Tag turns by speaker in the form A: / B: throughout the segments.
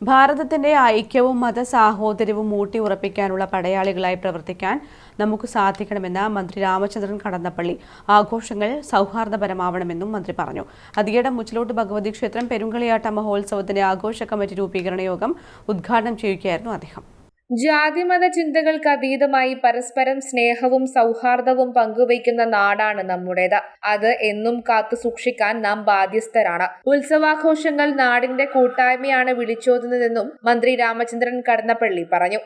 A: ഭാരതത്തിന്റെ ഐക്യവും മതസാഹോദര്യവും ഊട്ടിയുറപ്പിക്കാനുള്ള പടയാളികളായി പ്രവർത്തിക്കാൻ നമുക്ക് സാധിക്കണമെന്ന് മന്ത്രി രാമചന്ദ്രൻ കടന്നപ്പള്ളി. ആഘോഷങ്ങൾ സൗഹാർദ്ദപരമാവണമെന്നും മന്ത്രി പറഞ്ഞു. അതിയേടം മുച്ചിലോട്ട് ഭഗവതി ക്ഷേത്രം പെരുങ്കളിയാട്ട മഹോത്സവത്തിന്റെ ആഘോഷ കമ്മിറ്റി രൂപീകരണ യോഗം ഉദ്ഘാടനം ചെയ്യുകയായിരുന്നു അദ്ദേഹം.
B: ജാതിമത ചിന്തകൾക്ക് അതീതമായി പരസ്പരം സ്നേഹവും സൗഹാർദ്ദവും പങ്കുവയ്ക്കുന്ന നാടാണ് നമ്മുടേത്. അത് എന്നും കാത്തു സൂക്ഷിക്കാൻ നാം ബാധ്യസ്ഥരാണ്. ഉത്സവാഘോഷങ്ങൾ നാടിന്റെ കൂട്ടായ്മയാണ് വിളിച്ചോതുന്നതെന്നും മന്ത്രി രാമചന്ദ്രൻ കടന്നപ്പള്ളി പറഞ്ഞു.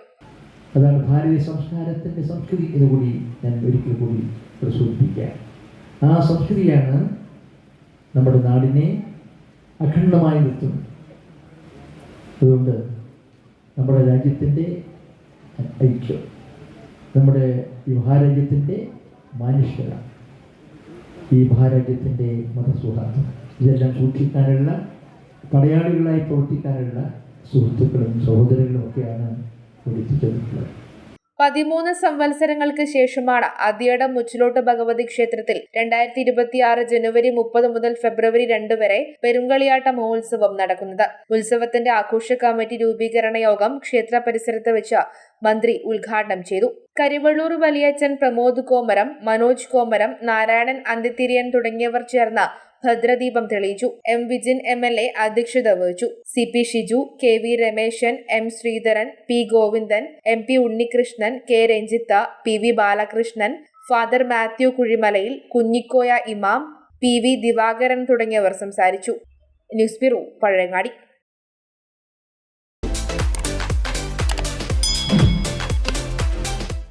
C: അതാണ് ഭാരതീയ സംസ്കാരത്തിന്റെ സംസ്കൃതി എന്നുകൂടി ഞാൻ ഒരിക്കൽ കൂടി പ്രസൂചിപ്പിക്കാം. ആ സംസ്കൃതിയാണ് നമ്മുടെ നാടിനെ അഖണ്ഡമായി നിർത്തുന്നത്. അതുകൊണ്ട് നമ്മുടെ രാജ്യത്തിൻ്റെ ഐക്യം, നമ്മുടെ ഈ മഹാരാജ്യത്തിൻ്റെ മാനുഷികത, ഈ മഹാരാജ്യത്തിൻ്റെ മതസൗഹാർദ്ദം, ഇതെല്ലാം സൂക്ഷിക്കാനുള്ള പടയാളികളായി പ്രവർത്തിക്കാനുള്ള സുഹൃത്തുക്കളും സഹോദരങ്ങളും ഒക്കെയാണ് എത്തിച്ചിട്ടുള്ളത്.
B: 13 സംവത്സരങ്ങൾക്ക് ശേഷമാണ് അതിയേടം മുച്ചിലോട്ട് ഭഗവതി ക്ഷേത്രത്തിൽ 2026 ജനുവരി 30 മുതൽ ഫെബ്രുവരി 2 വരെ പെരുങ്കളിയാട്ട മഹോത്സവം നടക്കുന്നത്. ഉത്സവത്തിന്റെ ആഘോഷ കമ്മിറ്റി രൂപീകരണ യോഗം ക്ഷേത്ര പരിസരത്ത് വെച്ച് മന്ത്രി ഉദ്ഘാടനം ചെയ്തു. കരിവള്ളൂർ വലിയച്ഛൻ പ്രമോദ് കോമരം, മനോജ് കോമരം, നാരായണൻ അന്തിത്തിരിയൻ തുടങ്ങിയവർ ചേർന്ന് ഭദ്രദീപം തെളിയിച്ചു. എം വിജിൻ MLA അധ്യക്ഷത വഹിച്ചു. CP Shiju, KV Ramesan, M Sreedharan, P Govindan, MP Unnikrishnan, K Ranjitha, PV Balakrishnan, father Mathew Kuzhimalayil, Kunhikoya ഇമാം, PV ദിവാകരൻ തുടങ്ങിയവർ സംസാരിച്ചു. News bureau, Pazhayangadi.